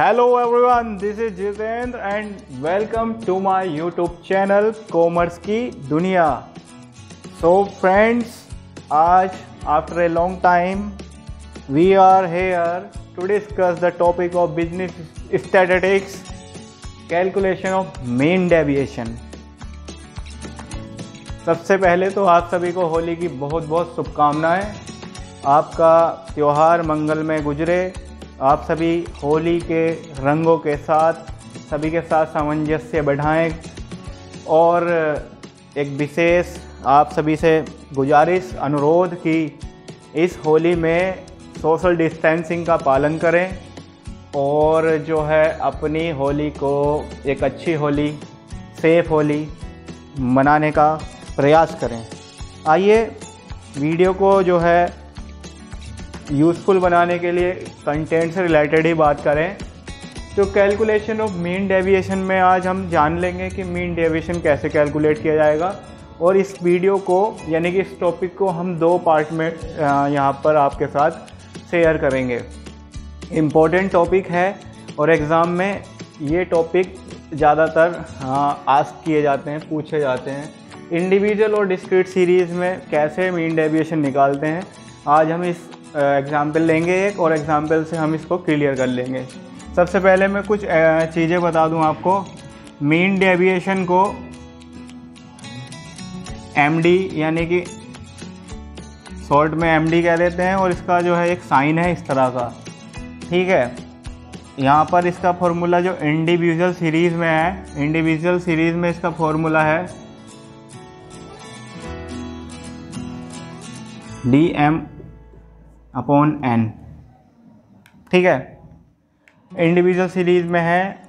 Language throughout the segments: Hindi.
Hello everyone, this is Jitendra and welcome to my YouTube channel commerce की दुनिया। So friends, आज after a long time we are here to discuss the topic of business statistics, calculation of mean deviation। सबसे पहले तो आप सभी को होली की बहुत बहुत शुभकामनाएं। आपका त्यौहार मंगलमय गुजरे। आप सभी होली के रंगों के साथ सभी के साथ सामंजस्य बढ़ाएं और एक विशेष आप सभी से गुजारिश अनुरोध कि इस होली में सोशल डिस्टेंसिंग का पालन करें और जो है अपनी होली को एक अच्छी होली, सेफ होली मनाने का प्रयास करें। आइए वीडियो को जो है यूज़फुल बनाने के लिए कंटेंट से रिलेटेड ही बात करें तो कैलकुलेशन ऑफ मीन डेविएशन में आज हम जान लेंगे कि मीन डेविएशन कैसे कैलकुलेट किया जाएगा। और इस वीडियो को यानी कि इस टॉपिक को हम दो पार्ट में यहाँ पर आपके साथ शेयर करेंगे। इम्पोर्टेंट टॉपिक है और एग्ज़ाम में ये टॉपिक ज़्यादातर आस्क किए जाते हैं, पूछे जाते हैं। इंडिविजुअल और डिस्क्रीट सीरीज़ में कैसे मीन डेविएशन निकालते हैं आज हम इस एग्ज़ाम्पल लेंगे एक, और एग्ज़ाम्पल से हम इसको क्लियर कर लेंगे। सबसे पहले मैं कुछ चीज़ें बता दूं आपको। मीन डेविएशन को एमडी यानी कि शॉर्ट में एमडी कह देते हैं और इसका जो है एक साइन है इस तरह का, ठीक है। यहाँ पर इसका फॉर्मूला जो इंडिविजुअल सीरीज़ में है, इंडिविजुअल सीरीज़ में इसका फॉर्मूला है dm/n, ठीक है। इंडिविजुअल सीरीज़ में है,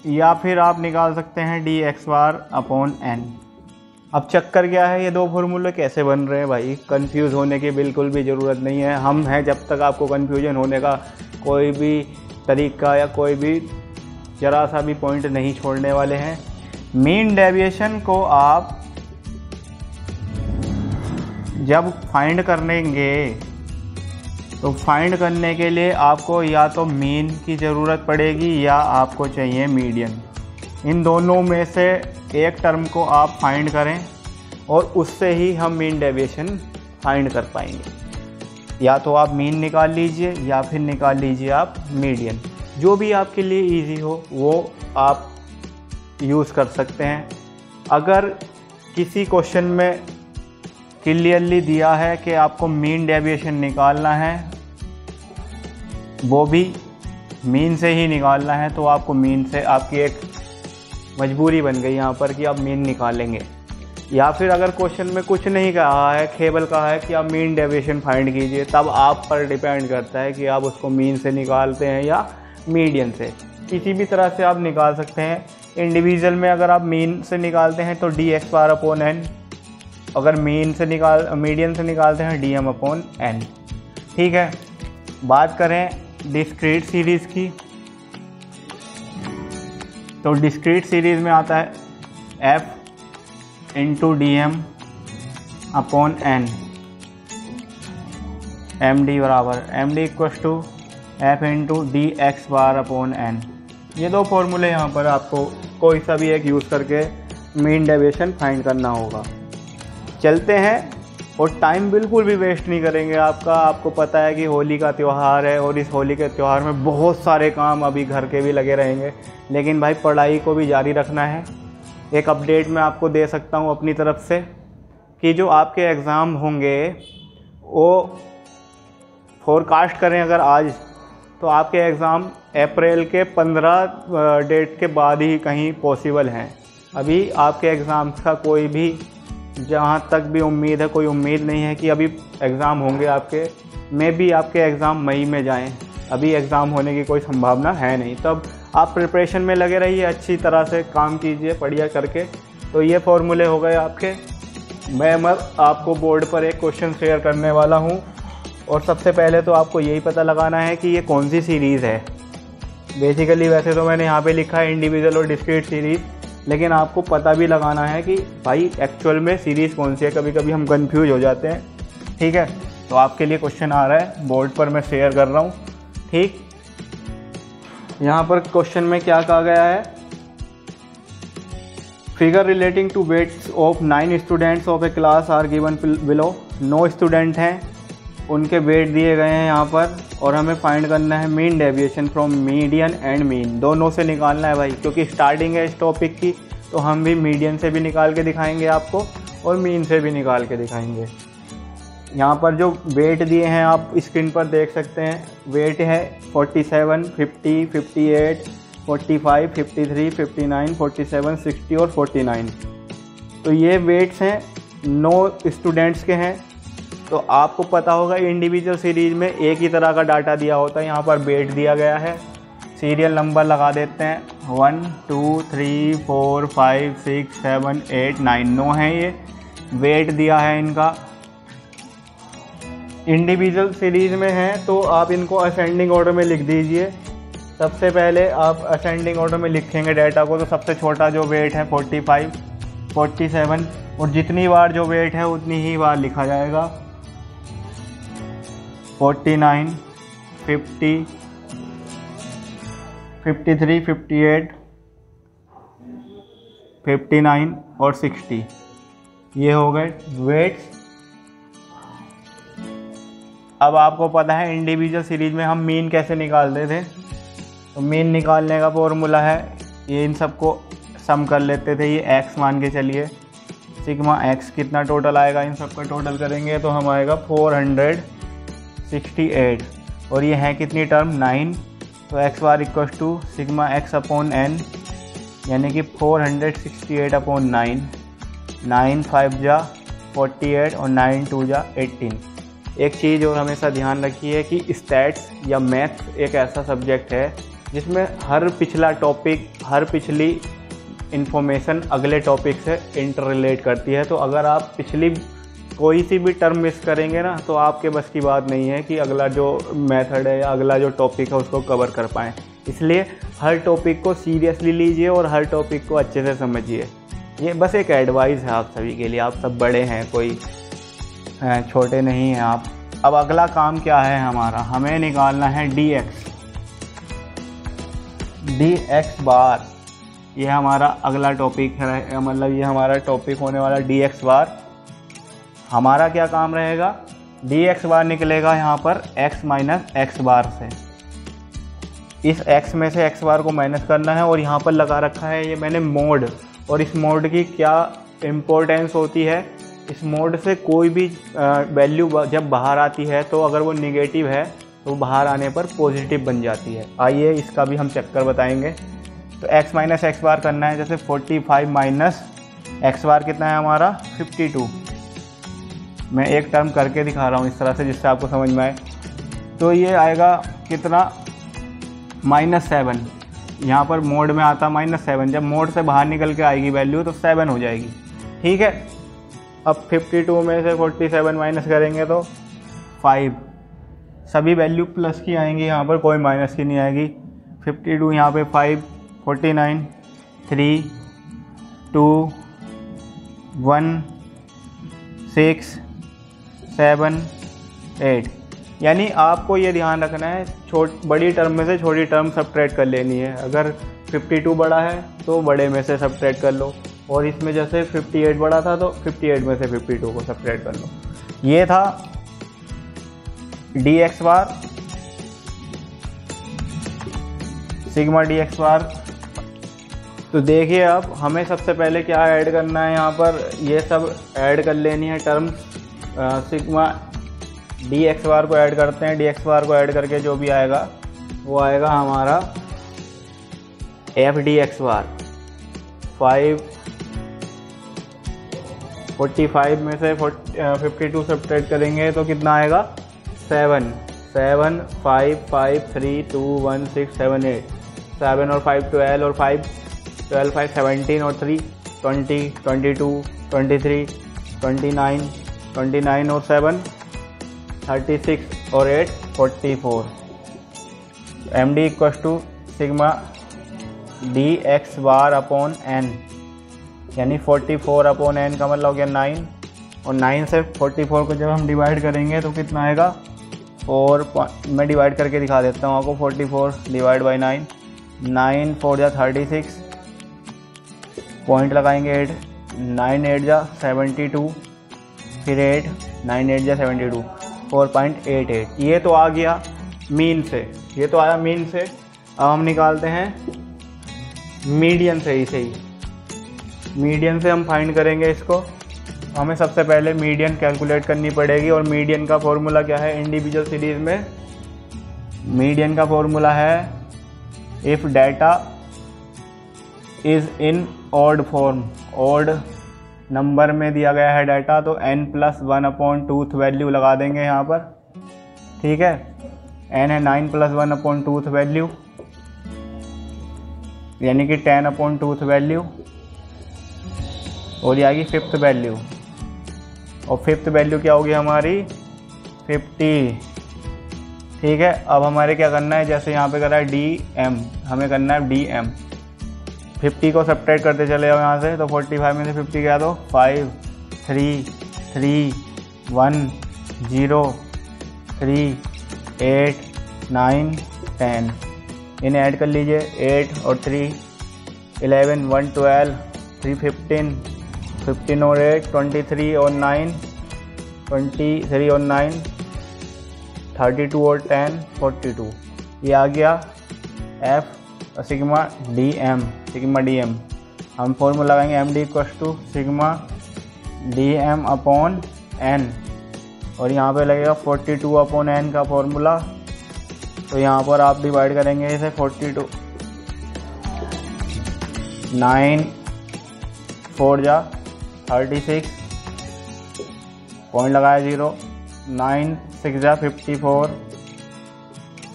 या फिर आप निकाल सकते हैं dx/n। अब चक्कर क्या है, ये दो फार्मूले कैसे बन रहे हैं भाई, कंफ्यूज होने की बिल्कुल भी ज़रूरत नहीं है। हम हैं जब तक आपको कंफ्यूजन होने का कोई भी तरीका या कोई भी ज़रा सा भी पॉइंट नहीं छोड़ने वाले हैं। मीन डेविएशन को आप जब फाइंड करेंगे तो फाइंड करने के लिए आपको या तो मीन की ज़रूरत पड़ेगी या आपको चाहिए मीडियन। इन दोनों में से एक टर्म को आप फाइंड करें और उससे ही हम मीन डेविएशन फाइंड कर पाएंगे। या तो आप मीन निकाल लीजिए या फिर निकाल लीजिए आप मीडियन, जो भी आपके लिए इजी हो वो आप यूज़ कर सकते हैं। अगर किसी क्वेश्चन में क्लियरली दिया है कि आपको मीन डेविएशन निकालना है, वो भी मीन से ही निकालना है, तो आपको मीन से आपकी एक मजबूरी बन गई यहाँ पर कि आप मीन निकालेंगे। या फिर अगर क्वेश्चन में कुछ नहीं कहा है, केवल कहा है कि आप मीन डेविएशन फाइंड कीजिए, तब आप पर डिपेंड करता है कि आप उसको मीन से निकालते हैं या मीडियन से। किसी भी तरह से आप निकाल सकते हैं। इंडिविजुअल में अगर आप मीन से निकालते हैं तो dx/n, अगर मीडियन से निकालते हैं dm/n, ठीक है। बात करें डिस्क्रीट सीरीज़ की तो डिस्क्रीट सीरीज़ में आता है f × dm/n, md = f × dx/n। ये दो फॉर्मूले यहाँ पर आपको कोई सा भी एक यूज़ करके मीन डेविएशन फाइंड करना होगा। चलते हैं और टाइम बिल्कुल भी वेस्ट नहीं करेंगे आपका। आपको पता है कि होली का त्यौहार है और इस होली के त्यौहार में बहुत सारे काम अभी घर के भी लगे रहेंगे, लेकिन भाई पढ़ाई को भी जारी रखना है। एक अपडेट मैं आपको दे सकता हूँ अपनी तरफ से कि जो आपके एग्ज़ाम होंगे वो फोरकास्ट करें अगर आज, तो आपके एग्ज़ाम अप्रैल के 15 डेट के बाद ही कहीं पॉसिबल हैं। अभी आपके एग्ज़ाम्स का कोई भी, जहाँ तक भी उम्मीद है, कोई उम्मीद नहीं है कि अभी एग्ज़ाम होंगे आपके। मे भी आपके एग्ज़ाम मई में जाएं, अभी एग्ज़ाम होने की कोई संभावना है नहीं। तब आप प्रिपरेशन में लगे रहिए, अच्छी तरह से काम कीजिए बढ़िया करके। तो ये फॉर्मूले हो गए आपके। मैं आपको बोर्ड पर एक क्वेश्चन शेयर करने वाला हूँ और सबसे पहले तो आपको यही पता लगाना है कि ये कौन सी सीरीज़ है। बेसिकली वैसे तो मैंने यहाँ पे लिखा है इंडिविजुअल और डिस्क्रीट सीरीज़, लेकिन आपको पता भी लगाना है कि भाई एक्चुअल में सीरीज़ कौन सी है। कभी कभी हम कंफ्यूज हो जाते हैं, ठीक है। तो आपके लिए क्वेश्चन आ रहा है, बोर्ड पर मैं शेयर कर रहा हूँ, ठीक। यहाँ पर क्वेश्चन में क्या कहा गया है, figure relating to weights of 9 students of a class are given below. 9 student हैं, उनके वेट दिए गए हैं यहाँ पर, और हमें फाइंड करना है mean deviation from median and mean. दोनों से निकालना है भाई, क्योंकि स्टार्टिंग है इस टॉपिक की, तो हम भी मीडियन से भी निकाल के दिखाएंगे आपको और मीन से भी निकाल के दिखाएंगे। यहाँ पर जो वेट दिए हैं आप स्क्रीन पर देख सकते हैं। वेट है 47, 50, 58, 45, 53, 59, 47, 60 और 49। तो ये वेट्स हैं 9 स्टूडेंट्स के हैं। तो आपको पता होगा इंडिविजुअल सीरीज में एक ही तरह का डाटा दिया होता है, यहाँ पर वेट दिया गया है। सीरियल नंबर लगा देते हैं 1 2 3 4 5 6 7 8 9, 9 है ये वेट दिया है इनका। इंडिविजुअल सीरीज में है तो आप इनको असेंडिंग ऑर्डर में लिख दीजिए। सबसे पहले आप असेंडिंग ऑर्डर में लिखेंगे डाटा को, तो सबसे छोटा जो वेट है 45, 47, और जितनी बार जो वेट है उतनी ही बार लिखा जाएगा। 49, 50, 53, 58, 59 और 60, ये हो गए वेट्स। अब आपको पता है इंडिविजुअल सीरीज में हम मीन कैसे निकालते थे, तो मीन निकालने का फॉर्मूला है, ये इन सबको सम कर लेते थे। ये x मान के चलिए, सिग्मा x कितना टोटल आएगा, इन सबका टोटल करेंगे तो हम आएगा 468, और ये है कितनी टर्म 9, तो x bar equal to sigma x upon n, यानी कि 468 अपॉन 9, 9 5 जा 48 और 9 2 जा 18। एक चीज़ और हमेशा ध्यान रखिए कि स्टैट्स या मैथ्स एक ऐसा सब्जेक्ट है जिसमें हर पिछला टॉपिक, हर पिछली इन्फॉर्मेशन अगले टॉपिक से इंटर रिलेट करती है। तो अगर आप पिछली कोई सी भी टर्म मिस करेंगे ना, तो आपके बस की बात नहीं है कि अगला जो मेथड है या अगला जो टॉपिक है उसको कवर कर पाएँ। इसलिए हर टॉपिक को सीरियसली लीजिए और हर टॉपिक को अच्छे से समझिए। ये बस एक एडवाइस है आप सभी के लिए, आप सब बड़े हैं, कोई छोटे नहीं हैं आप। अब अगला काम क्या है हमारा, हमें निकालना है dx बार। ये हमारा अगला टॉपिक है, मतलब ये हमारा टॉपिक होने वाला dx बार। हमारा क्या काम रहेगा, dx बार निकलेगा यहाँ पर x माइनस x बार से। इस x में से x बार को माइनस करना है, और यहाँ पर लगा रखा है ये मैंने मोड। और इस मोड की क्या इम्पोर्टेंस होती है, इस मोड से कोई भी वैल्यू जब बाहर आती है तो अगर वो निगेटिव है तो बाहर आने पर पॉजिटिव बन जाती है। आइए इसका भी हम चक्कर बताएंगे। तो x माइनस एक्स बार करना है, जैसे 45 माइनस एक्स बार कितना है हमारा 52। मैं एक टर्म करके दिखा रहा हूँ इस तरह से जिससे आपको समझ में आए। तो ये आएगा कितना -7, यहाँ पर मोड में आता -7। जब मोड से बाहर निकल के आएगी वैल्यू तो 7 हो जाएगी, ठीक है। अब 52 में से 47 माइनस करेंगे तो 5, सभी वैल्यू प्लस की आएंगी, यहाँ पर कोई माइनस की नहीं आएगी। 52 यहाँ पे 5, 49, 3, 2, 1, 6, 7, 8। यानी आपको ये ध्यान रखना है बड़ी टर्म में से छोटी टर्म सबट्रैक्ट कर लेनी है। अगर 52 बड़ा है तो बड़े में से सबट्रैक्ट कर लो, और इसमें जैसे 58 बड़ा था तो 58 में से 52 को सबट्रैक्ट कर लो। ये था dx बार, सिग्मा dx बार। तो देखिए अब हमें सबसे पहले क्या ऐड करना है, यहाँ पर ये सब ऐड कर लेनी है टर्म्स। सिग्मा dx बार को ऐड करते हैं, dx बार को ऐड करके जो भी आएगा वो आएगा हमारा f dx बार। 45 में से 52 सब्ट्रैक्ट करेंगे तो कितना आएगा 7, 5 5 3 2 1 6 7 8, 7 और 5 12, और 5 12 5 17 और 3 20 22 23 29 29 और 7 36 और 8 44। md equal to sigma dx bar upon n, यानी 44 अपॉन n का मतलब हो गया 9, और 9 से 44 को जब हम डिवाइड करेंगे तो कितना आएगा 4। मैं डिवाइड करके दिखा देता हूँ आपको। 44 डिवाइड बाई 9 9 4 जा 36, पॉइंट लगाएंगे 8, 9 8 जा 72, फिर 8, 9 8 जा 72, 4.88। ये तो आ गया मीन से, ये तो आया मीन से। अब हम निकालते हैं मीडियन से ही। मीडियन से हम फाइंड करेंगे इसको। हमें सबसे पहले मीडियन कैलकुलेट करनी पड़ेगी, और मीडियन का फॉर्मूला क्या है इंडिविजुअल सीरीज में? मीडियन का फॉर्मूला है if data is in odd form, odd number में दिया गया है डाटा, तो n+1/2 वैल्यू लगा देंगे यहाँ पर। ठीक है, n है 9+1/2 वैल्यू, यानी कि 10/2 वैल्यू, और ये आएगी 5th वैल्यू। और 5th वैल्यू क्या होगी हमारी? 50। ठीक है, अब हमारे क्या करना है, जैसे यहाँ पे करा है DM, हमें करना है DM। 50 को सब्ट्रैक्ट करते चले जाओ यहाँ से, तो 45 में से 50 क्या दो? 5 3 3 1 0 3 8 9 10। इन्हें ऐड कर लीजिए, 8 और 3 11 1 12 3 15 15 और 8 23 और 9 23 और 9 32 और 10 42। ये आ गया F सिग्मा DM। हम फॉर्मूला लगाएंगे MD = सिग्मा DM/N, और यहाँ पे लगेगा 42/N का फॉर्मूला। तो यहाँ पर आप डिवाइड करेंगे इसे 42, 9 4 जा 36, पॉइंट लगाया 0, 9 6 जा 54,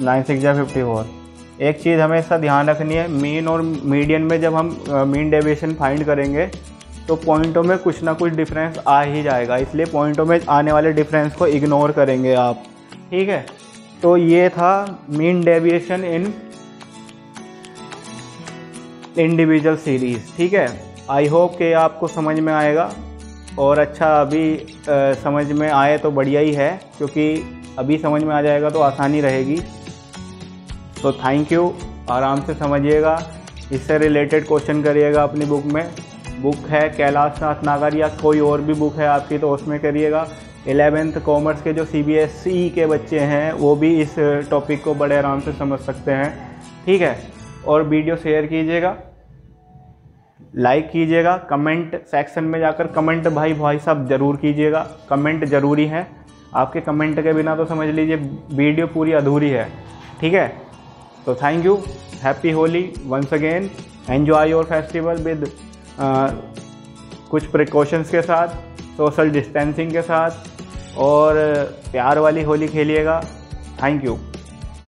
9 6 जा 54। एक चीज़ हमें इसका ध्यान रखनी है, मीन और मीडियन में जब हम मीन डेविएशन फाइंड करेंगे तो पॉइंटों में कुछ ना कुछ डिफरेंस आ ही जाएगा, इसलिए पॉइंटों में आने वाले डिफरेंस को इग्नोर करेंगे आप। ठीक है, तो ये था मीन डेविएशन इन इंडिविजुअल सीरीज। ठीक है, आई होप कि आपको समझ में आएगा, और अच्छा अभी समझ में आए तो बढ़िया ही है, क्योंकि अभी समझ में आ जाएगा तो आसानी रहेगी। तो थैंक यू, आराम से समझिएगा, इससे रिलेटेड क्वेश्चन करिएगा अपनी बुक में। बुक है कैलाश नाथ नागर, या कोई और भी बुक है आपकी तो उसमें करिएगा। 11th कॉमर्स के जो CBSE के बच्चे हैं वो भी इस टॉपिक को बड़े आराम से समझ सकते हैं। ठीक है, और वीडियो शेयर कीजिएगा, लाइक कीजिएगा, कमेंट सेक्शन में जाकर कमेंट भाई साहब ज़रूर कीजिएगा, कमेंट ज़रूरी है। आपके कमेंट के बिना तो समझ लीजिए वीडियो पूरी अधूरी है। ठीक है, तो thank you, happy Holi once again, enjoy your festival with कुछ प्रिकॉशंस के साथ, सोशल डिस्टेंसिंग के साथ, और प्यार वाली होली खेलिएगा। Thank you.